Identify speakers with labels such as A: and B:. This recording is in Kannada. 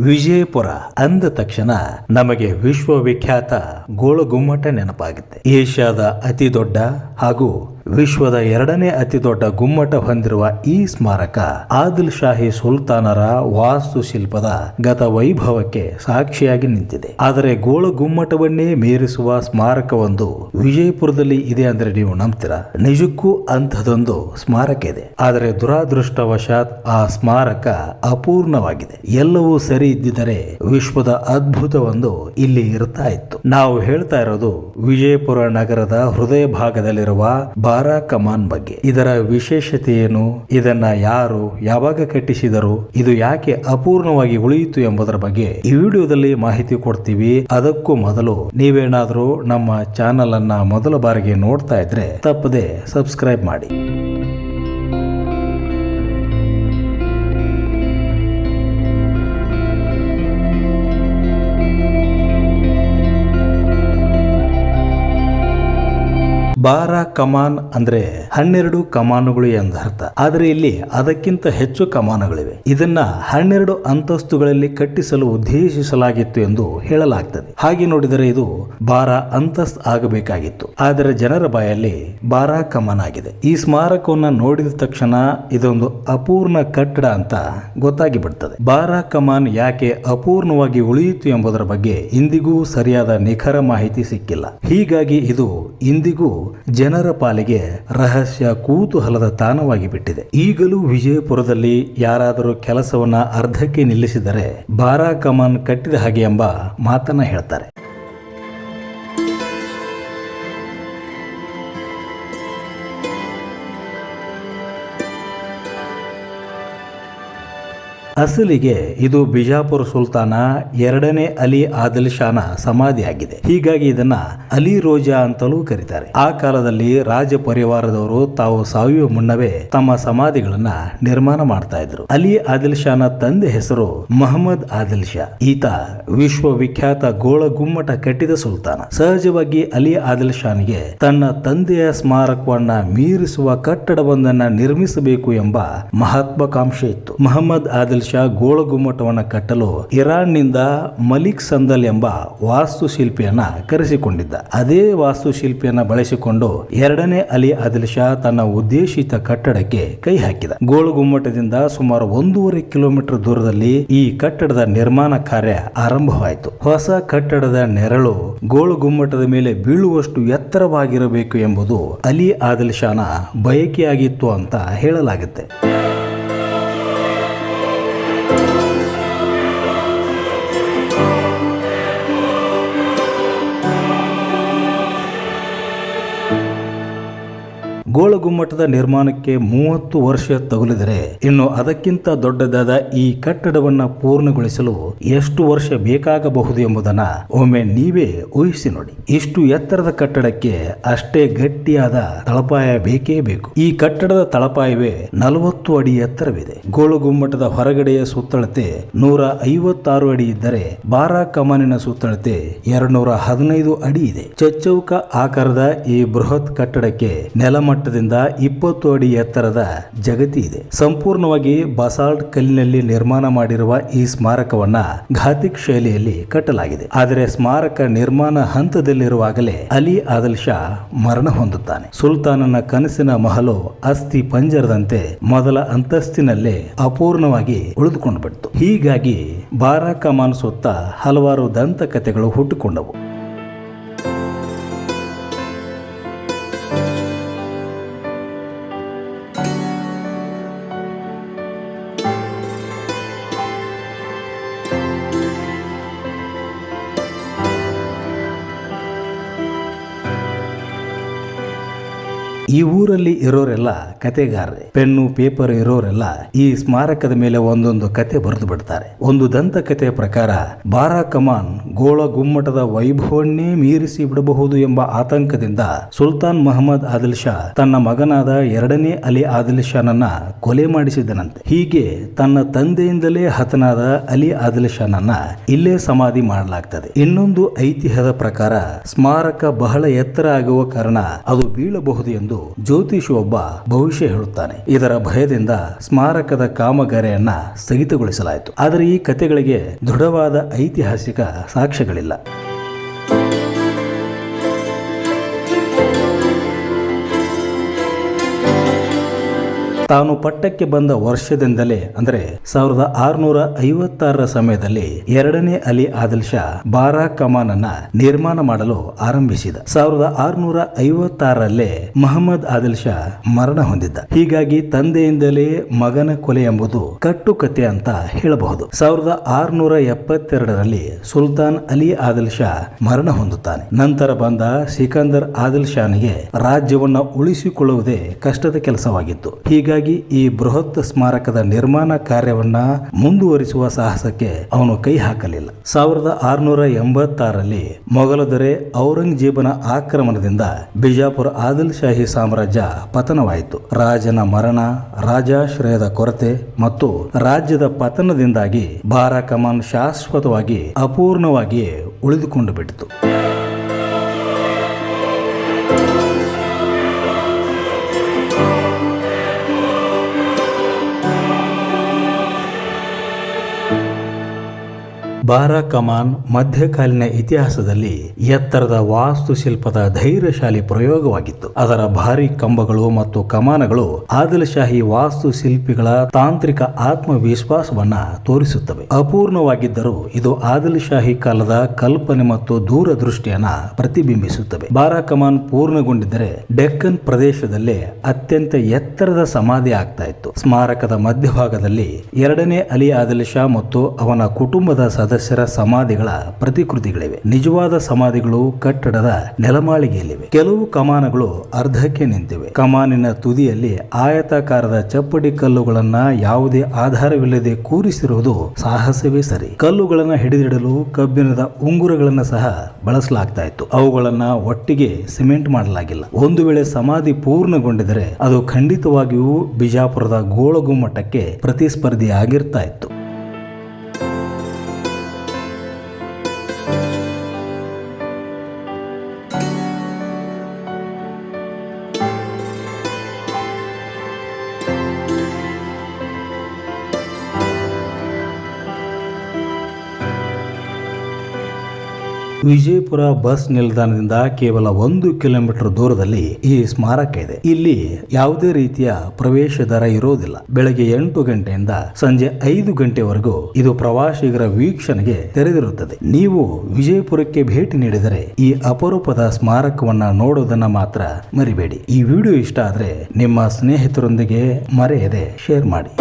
A: ವಿಜಯಪುರ ಅಂದ ತಕ್ಷಣ ನಮಗೆ ವಿಶ್ವವಿಖ್ಯಾತ ಗೋಳಗುಮ್ಮಟ ನೆನಪಾಗುತ್ತೆ. ಏಷ್ಯಾದ ಅತಿ ದೊಡ್ಡ ಹಾಗೂ ವಿಶ್ವದ 2ನೇ ಅತಿ ದೊಡ್ಡ ಗುಮ್ಮಟ ಹೊಂದಿರುವ ಈ ಸ್ಮಾರಕ ಆದಿಲ್ ಶಾಹಿ ಸುಲ್ತಾನರ ವಾಸ್ತುಶಿಲ್ಪದ ಗತ ವೈಭವಕ್ಕೆ ಸಾಕ್ಷಿಯಾಗಿ ನಿಂತಿದೆ. ಆದರೆ ಗೋಳಗುಮ್ಮಟವನ್ನೇ ಮೀರಿಸುವ ಸ್ಮಾರಕವೊಂದು ವಿಜಯಪುರದಲ್ಲಿ ಇದೆ ಅಂದ್ರೆ ನೀವು ನಂಬ್ತೀರಾ? ನಿಜಕ್ಕೂ ಅಂಥದೊಂದು ಸ್ಮಾರಕ ಇದೆ. ಆದರೆ ದುರಾದೃಷ್ಟವಶಾತ್ ಆ ಸ್ಮಾರಕ ಅಪೂರ್ಣವಾಗಿದೆ. ಎಲ್ಲವೂ ಸರಿ ಇದ್ದಿದ್ದರೆ ವಿಶ್ವದ ಅದ್ಭುತವೊಂದು ಇಲ್ಲಿ ಇರ್ತಾ ಇತ್ತು. ನಾವು ಹೇಳ್ತಾ ಇರೋದು ವಿಜಯಪುರ ನಗರದ ಹೃದಯ ಭಾಗದಲ್ಲಿರುವ ಬಾರಾ ಕಮಾನ್ ಬಗ್ಗೆ. ಇದರ ವಿಶೇಷತೆ ಏನು, ಇದನ್ನ ಯಾರು ಯಾವಾಗ ಕಟ್ಟಿಸಿದರು, ಇದು ಯಾಕೆ ಅಪೂರ್ಣವಾಗಿ ಉಳಿಯಿತು ಎಂಬುದರ ಬಗ್ಗೆ ಈ ವಿಡಿಯೋದಲ್ಲಿ ಮಾಹಿತಿ ಕೊಡ್ತೀವಿ. ಅದಕ್ಕೂ ಮೊದಲು ನೀವೇನಾದ್ರೂ ನಮ್ಮ ಚಾನೆಲ್ ಅನ್ನ ಮೊದಲ ಬಾರಿಗೆ ನೋಡ್ತಾ ಇದ್ರೆ ತಪ್ಪದೆ ಸಬ್ಸ್ಕ್ರೈಬ್ ಮಾಡಿ. ಬಾರಾ ಕಮಾನ್ ಅಂದ್ರೆ 12 ಕಮಾನುಗಳು ಎಂದರ್ಥ. ಆದರೆ ಇಲ್ಲಿ ಅದಕ್ಕಿಂತ ಹೆಚ್ಚು ಕಮಾನುಗಳಿವೆ. ಇದನ್ನ 12 ಅಂತಸ್ತುಗಳಲ್ಲಿ ಕಟ್ಟಿಸಲು ಉದ್ದೇಶಿಸಲಾಗಿತ್ತು ಎಂದು ಹೇಳಲಾಗ್ತದೆ. ಹಾಗೆ ನೋಡಿದರೆ ಇದು ಬಾರಾ ಅಂತಸ್ತು ಆಗಬೇಕಾಗಿತ್ತು. ಆದರೆ ಜನರ ಬಾಯಲ್ಲಿ ಬಾರಾ ಕಮಾನ್ ಆಗಿದೆ. ಈ ಸ್ಮಾರಕವನ್ನ ನೋಡಿದ ತಕ್ಷಣ ಇದೊಂದು ಅಪೂರ್ಣ ಕಟ್ಟಡ ಅಂತ ಗೊತ್ತಾಗಿ ಬಿಡ್ತದೆ. ಬಾರಾ ಕಮಾನ್ ಯಾಕೆ ಅಪೂರ್ಣವಾಗಿ ಉಳಿಯಿತು ಎಂಬುದರ ಬಗ್ಗೆ ಇಂದಿಗೂ ಸರಿಯಾದ ನಿಖರ ಮಾಹಿತಿ ಸಿಕ್ಕಿಲ್ಲ. ಹೀಗಾಗಿ ಇದು ಇಂದಿಗೂ ಜನರ ಪಾಲಿಗೆ ರಹಸ್ಯ ಕುತೂಹಲದ ತಾಣವಾಗಿ ಬಿಟ್ಟಿದೆ. ಈಗಲೂ ವಿಜಯಪುರದಲ್ಲಿ ಯಾರಾದರೂ ಕೆಲಸವನ್ನ ಅರ್ಧಕ್ಕೆ ನಿಲ್ಲಿಸಿದರೆ ಬಾರಾ ಕಮಾನ್ ಕಟ್ಟಿದ ಹಾಗೆ ಎಂಬ ಮಾತನ್ನ ಹೇಳ್ತಾರೆ. ಅಸಲಿಗೆ ಇದು ಬಿಜಾಪುರ ಸುಲ್ತಾನ 2ನೇ ಅಲಿ ಆದಿಲ್ ಶಾನ ಸಮಾಧಿಯಾಗಿದೆ. ಹೀಗಾಗಿ ಇದನ್ನ ಅಲಿ ರೋಜಾ ಅಂತಲೂ ಕರೀತಾರೆ. ಆ ಕಾಲದಲ್ಲಿ ರಾಜ ಪರಿವಾರದವರು ತಾವು ಸಾಯುವ ಮುನ್ನವೇ ತಮ್ಮ ಸಮಾಧಿಗಳನ್ನ ನಿರ್ಮಾಣ ಮಾಡ್ತಾ ಇದ್ರು. ಅಲಿ ಆದಿಲ್ ಶಾನ ತಂದೆ ಹೆಸರು ಮೊಹಮ್ಮದ್ ಆದಿಲ್ ಶಾ. ಈತ ವಿಶ್ವವಿಖ್ಯಾತ ಗೋಳಗುಮ್ಮಟ ಕಟ್ಟಿದ ಸುಲ್ತಾನ. ಸಹಜವಾಗಿ ಅಲಿ ಆದಿಲ್ ಶಾನಿಗೆ ತನ್ನ ತಂದೆಯ ಸ್ಮಾರಕವನ್ನ ಮೀರಿಸುವ ಕಟ್ಟಡವೊಂದನ್ನ ನಿರ್ಮಿಸಬೇಕು ಎಂಬ ಮಹತ್ವಾಕಾಂಕ್ಷೆ ಇತ್ತು. ಮೊಹಮ್ಮದ್ ಆದಿಲ್ ಶಾ ಗೋಳಗುಮ್ಮಟವನ್ನು ಕಟ್ಟಲು ಇರಾನ್ನಿಂದ ಮಲಿಕ್ ಸಂದಲ್ ಎಂಬ ವಾಸ್ತುಶಿಲ್ಪಿಯನ್ನ ಕರೆಸಿಕೊಂಡಿದ್ದ. ಅದೇ ವಾಸ್ತುಶಿಲ್ಪಿಯನ್ನ ಬಳಸಿಕೊಂಡು 2ನೇ ಅಲಿ ಆದಿಲ್ ಶಾ ತನ್ನ ಉದ್ದೇಶಿತ ಕಟ್ಟಡಕ್ಕೆ ಕೈ ಹಾಕಿದ. ಗೋಳಗುಮ್ಮಟದಿಂದ ಸುಮಾರು 1.5 ಕಿಲೋಮೀಟರ್ ದೂರದಲ್ಲಿ ಈ ಕಟ್ಟಡದ ನಿರ್ಮಾಣ ಕಾರ್ಯ ಆರಂಭವಾಯಿತು. ಹೊಸ ಕಟ್ಟಡದ ನೆರಳು ಗೋಳಗುಮ್ಮಟದ ಮೇಲೆ ಬೀಳುವಷ್ಟು ಎತ್ತರವಾಗಿರಬೇಕು ಎಂಬುದು ಅಲಿ ಆದಿಲ್ ಶಾನ ಬಯಕೆಯಾಗಿತ್ತು ಅಂತ ಹೇಳಲಾಗುತ್ತೆ. ಗೋಳಗುಮ್ಮಟದ ನಿರ್ಮಾಣಕ್ಕೆ 30 ವರ್ಷ ತಗುಲಿದರೆ ಇನ್ನು ಅದಕ್ಕಿಂತ ದೊಡ್ಡದಾದ ಈ ಕಟ್ಟಡವನ್ನ ಪೂರ್ಣಗೊಳಿಸಲು ಎಷ್ಟು ವರ್ಷ ಬೇಕಾಗಬಹುದು ಎಂಬುದನ್ನ ಒಮ್ಮೆ ನೀವೇ ಊಹಿಸಿ ನೋಡಿ. ಇಷ್ಟು ಎತ್ತರದ ಕಟ್ಟಡಕ್ಕೆ ಅಷ್ಟೇ ಗಟ್ಟಿಯಾದ ತಳಪಾಯ ಬೇಕೇ ಬೇಕು. ಈ ಕಟ್ಟಡದ ತಳಪಾಯವೇ 40 ಅಡಿ ಎತ್ತರವಿದೆ. ಗೋಳಗುಮ್ಮಟದ ಹೊರಗಡೆಯ ಸುತ್ತಳತೆ 156 ಅಡಿ ಇದ್ದರೆ ಬಾರಾ ಕಮಾನಿನ ಸುತ್ತಳತೆ 215 ಅಡಿ ಇದೆ. ಚಚ್ಚೌಕ ಆಕಾರದ ಈ ಬೃಹತ್ ಕಟ್ಟಡಕ್ಕೆ ನೆಲಮಟ್ಟ 20 ಅಡಿ ಎತ್ತರದ ಜಗತಿ ಇದೆ. ಸಂಪೂರ್ಣವಾಗಿ ಬಸಾಲ್ಟ್ ಕಲ್ಲಿನಲ್ಲಿ ನಿರ್ಮಾಣ ಮಾಡಿರುವ ಈ ಸ್ಮಾರಕವನ್ನ ಘಾತಿಕ್ ಶೈಲಿಯಲ್ಲಿ ಕಟ್ಟಲಾಗಿದೆ. ಆದರೆ ಸ್ಮಾರಕ ನಿರ್ಮಾಣ ಹಂತದಲ್ಲಿರುವಾಗಲೇ ಅಲಿ ಆದಿಲ್ ಶಾ ಮರಣ ಹೊಂದುತ್ತಾನೆ. ಸುಲ್ತಾನನ ಕನಸಿನ ಮಹಲು ಅಸ್ಥಿ ಪಂಜರದಂತೆ ಮೊದಲ ಅಂತಸ್ತಿನಲ್ಲೇ ಅಪೂರ್ಣವಾಗಿ ಉಳಿದುಕೊಂಡು ಬಿಡ್ತು. ಹೀಗಾಗಿ ಬಾರಾ ಕಮಾನ್ ಸುತ್ತ ಹಲವಾರು ದಂತಕಥೆಗಳು ಹುಟ್ಟಿಕೊಂಡವು. ಈ ಊರಲ್ಲಿ ಇರೋರೆಲ್ಲ ಕತೆಗಾರರೇ. ಪೆನ್ನು ಪೇಪರ್ ಇರೋರೆಲ್ಲ ಈ ಸ್ಮಾರಕದ ಮೇಲೆ ಒಂದೊಂದು ಕತೆ ಬರೆದು ಬಿಡ್ತಾರೆ. ಒಂದು ದಂತಕಥೆಯ ಪ್ರಕಾರ ಬಾರಾ ಕಮಾನ್ ಗೋಳಗುಮ್ಮಟದ ವೈಭವನ್ನೇ ಮೀರಿಸಿ ಬಿಡಬಹುದು ಎಂಬ ಆತಂಕದಿಂದ ಸುಲ್ತಾನ್ ಮೊಹಮ್ಮದ್ ಆದಿಲ್ ಶಾ ತನ್ನ ಮಗನಾದ 2ನೇ ಅಲಿ ಆದಿಲ್ ಶಾನನ್ನ ಕೊಲೆ ಮಾಡಿಸಿದನಂತೆ. ಹೀಗೆ ತನ್ನ ತಂದೆಯಿಂದಲೇ ಹತನಾದ ಅಲಿ ಆದಿಲ್ ಶಾನನ್ನ ಇಲ್ಲೇ ಸಮಾಧಿ ಮಾಡಲಾಗ್ತದೆ. ಇನ್ನೊಂದು ಐತಿಹ್ಯದ ಪ್ರಕಾರ ಸ್ಮಾರಕ ಬಹಳ ಎತ್ತರ ಆಗುವ ಕಾರಣ ಅದು ಬೀಳಬಹುದು ಎಂದು ಜ್ಯೋತಿಷಿಯೊಬ್ಬ ಭವಿಷ್ಯ ಹೇಳುತ್ತಾನೆ. ಇದರ ಭಯದಿಂದ ಸ್ಮಾರಕದ ಕಾಮಗಾರಿಯನ್ನ ಸ್ಥಗಿತಗೊಳಿಸಲಾಯಿತು. ಆದರೆ ಈ ಕಥೆಗಳಿಗೆ ದೃಢವಾದ ಐತಿಹಾಸಿಕ ಸಾಕ್ಷ್ಯಗಳಿಲ್ಲ. ತಾನು ಪಟ್ಟಕ್ಕೆ ಬಂದ ವರ್ಷದಿಂದಲೇ ಅಂದರೆ 1656ರ ಸಮಯದಲ್ಲಿ ಎರಡನೇ ಅಲಿ ಆದಿಲ್ ಶಾ ಬಾರಾ ಕಮಾನ್ ಅನ್ನ ನಿರ್ಮಾಣ ಮಾಡಲು ಆರಂಭಿಸಿದ. 1656ರಲ್ಲೇ ಮಹಮ್ಮದ್ ಆದಿಲ್ ಶಾ ಮರಣ ಹೊಂದಿದ್ದ. ಹೀಗಾಗಿ ತಂದೆಯಿಂದಲೇ ಮಗನ ಕೊಲೆ ಎಂಬುದು ಕಟ್ಟುಕತೆ ಅಂತ ಹೇಳಬಹುದು. 1672ರಲ್ಲಿ ಸುಲ್ತಾನ್ ಅಲಿ ಆದಿಲ್ ಶಾ ಮರಣ ಹೊಂದುತ್ತಾನೆ. ನಂತರ ಬಂದ ಸಿಕಂದರ್ ಆದಿಲ್ ಶಾನಿಗೆ ರಾಜ್ಯವನ್ನ ಉಳಿಸಿಕೊಳ್ಳುವುದೇ ಕಷ್ಟದ ಕೆಲಸವಾಗಿತ್ತು. ಹೀಗಾಗಿ ಈ ಬೃಹತ್ ಸ್ಮಾರಕದ ನಿರ್ಮಾಣ ಕಾರ್ಯವನ್ನ ಮುಂದುವರಿಸುವ ಸಾಹಸಕ್ಕೆ ಅವನು ಕೈ ಹಾಕಲಿಲ್ಲ. 1686ರಲ್ಲಿ ಮೊಘಲ ದೊರೆ ಔರಂಗಜೇಬನ ಆಕ್ರಮಣದಿಂದ ಬಿಜಾಪುರ ಆದಿಲ್ ಶಾಹಿ ಸಾಮ್ರಾಜ್ಯ ಪತನವಾಯಿತು. ರಾಜನ ಮರಣ, ರಾಜಾಶ್ರಯದ ಕೊರತೆ ಮತ್ತು ರಾಜ್ಯದ ಪತನದಿಂದಾಗಿ ಬಾರಾ ಕಮಾನ್ ಶಾಶ್ವತವಾಗಿ ಅಪೂರ್ಣವಾಗಿಯೇ ಉಳಿದುಕೊಂಡು ಬಿಟ್ಟಿತು. ಬಾರಾ ಕಮಾನ್ ಮಧ್ಯಕಾಲೀನ ಇತಿಹಾಸದಲ್ಲಿ ಎತ್ತರದ ವಾಸ್ತುಶಿಲ್ಪದ ಧೈರ್ಯಶಾಲಿ ಪ್ರಯೋಗವಾಗಿತ್ತು. ಅದರ ಭಾರಿ ಕಂಬಗಳು ಮತ್ತು ಕಮಾನಗಳು ಆದಿಲ್ ಶಾಹಿ ವಾಸ್ತುಶಿಲ್ಪಿಗಳ ತಾಂತ್ರಿಕ ಆತ್ಮವಿಶ್ವಾಸವನ್ನ ತೋರಿಸುತ್ತವೆ. ಅಪೂರ್ಣವಾಗಿದ್ದರೂ ಇದು ಆದಿಲ್ ಶಾಹಿ ಕಾಲದ ಕಲ್ಪನೆ ಮತ್ತು ದೂರದೃಷ್ಟಿಯನ್ನ ಪ್ರತಿಬಿಂಬಿಸುತ್ತವೆ. ಬಾರಾ ಕಮಾನ್ ಪೂರ್ಣಗೊಂಡಿದ್ದರೆ ಡೆಕ್ಕನ್ ಪ್ರದೇಶದಲ್ಲೇ ಅತ್ಯಂತ ಎತ್ತರದ ಸಮಾಧಿ ಆಗ್ತಾ ಇತ್ತು. ಸ್ಮಾರಕದ ಮಧ್ಯಭಾಗದಲ್ಲಿ ಎರಡನೇ ಅಲಿ ಆದಿಲ್ ಶಾ ಮತ್ತು ಅವನ ಕುಟುಂಬದ ಸದಸ್ಯರ ಸಮಾಧಿಗಳ ಪ್ರತಿಕೃತಿಗಳಿವೆ. ನಿಜವಾದ ಸಮಾಧಿಗಳು ಕಟ್ಟಡದ ನೆಲಮಾಳಿಗೆಯಲ್ಲಿವೆ. ಕೆಲವು ಕಮಾನಗಳು ಅರ್ಧಕ್ಕೆ ನಿಂತಿವೆ. ಕಮಾನಿನ ತುದಿಯಲ್ಲಿ ಆಯತಾಕಾರದ ಚಪ್ಪಡಿ ಕಲ್ಲುಗಳನ್ನ ಯಾವುದೇ ಆಧಾರವಿಲ್ಲದೆ ಕೂರಿಸಿರುವುದು ಸಾಹಸವೇ ಸರಿ. ಕಲ್ಲುಗಳನ್ನ ಹಿಡಿದಿಡಲು ಕಬ್ಬಿಣದ ಉಂಗುರಗಳನ್ನ ಸಹ ಬಳಸಲಾಗ್ತಾ ಇತ್ತು. ಅವುಗಳನ್ನ ಒಟ್ಟಿಗೆ ಸಿಮೆಂಟ್ ಮಾಡಲಾಗಿಲ್ಲ. ಒಂದು ವೇಳೆ ಸಮಾಧಿ ಪೂರ್ಣಗೊಂಡಿದ್ದರೆ ಅದು ಖಂಡಿತವಾಗಿಯೂ ಬಿಜಾಪುರದ ಗೋಳಗುಮ್ಮಟಕ್ಕೆ ಪ್ರತಿಸ್ಪರ್ಧಿಯಾಗಿರ್ತಾ ಇತ್ತು. ವಿಜಯಪುರ ಬಸ್ ನಿಲ್ದಾಣದಿಂದ ಕೇವಲ 1 ಕಿಲೋಮೀಟರ್ ದೂರದಲ್ಲಿ ಈ ಸ್ಮಾರಕ ಇದೆ. ಇಲ್ಲಿ ಯಾವುದೇ ರೀತಿಯ ಪ್ರವೇಶ ದರ ಇರೋದಿಲ್ಲ. ಬೆಳಗ್ಗೆ 8 ಗಂಟೆಯಿಂದ ಸಂಜೆ 5 ಗಂಟೆವರೆಗೂ ಇದು ಪ್ರವಾಸಿಗರ ವೀಕ್ಷಣೆಗೆ ತೆರೆದಿರುತ್ತದೆ. ನೀವು ವಿಜಯಪುರಕ್ಕೆ ಭೇಟಿ ನೀಡಿದರೆ ಈ ಅಪರೂಪದ ಸ್ಮಾರಕವನ್ನ ನೋಡೋದನ್ನ ಮಾತ್ರ ಮರಿಬೇಡಿ. ಈ ವಿಡಿಯೋ ಇಷ್ಟ ಆದ್ರೆ ನಿಮ್ಮ ಸ್ನೇಹಿತರೊಂದಿಗೆ ಮರೆಯದೆ ಶೇರ್ ಮಾಡಿ.